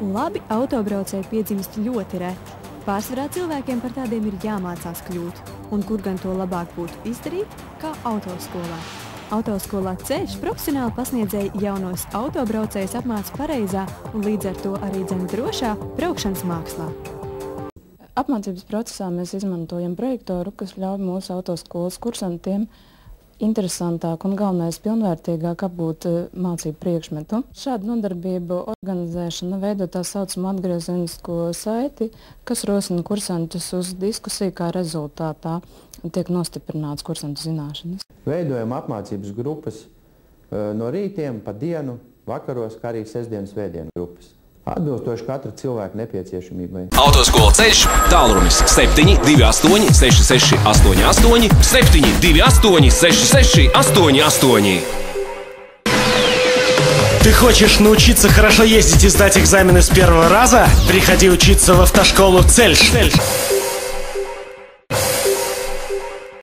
Labi autobraucēji piedzimst ļoti reti. Pārsvarā cilvēkiem par tādiem ir jāmācās kļūt, un kur gan to labāk būtu izdarīt, kā autoskolā. Autoskolā Ceļš profesionāli pasniedzēji jaunos autobraucējus apmāca pareizā un līdz ar to arī drošā braukšanas mākslā. Apmācības procesā mēs izmantojam projektoru, kas ļauj mūsu autoskolas kursantiem interesantāk un galvenais pilnvērtīgāk apgūt mācību priekšmetu. Šādu nodarbību organizēšana veido tā saucamo atgriezenisko saiti, kas rosina kursantus uz diskusiju, kā rezultātā tiek nostiprināts kursantu zināšanas. Veidojam apmācības grupas no rītiem, pa dienu, vakaros, kā arī sestdienas svētdienu grupas. Atbilstoši katra cilvēka nepieciešamībai. Autoskola Ceļš, tālrunis 728 6688, 728 6688. Ты хочешь научиться хорошо ездить и сдать экзамены с первого раза? Приходи учиться в автошколу Ceļš.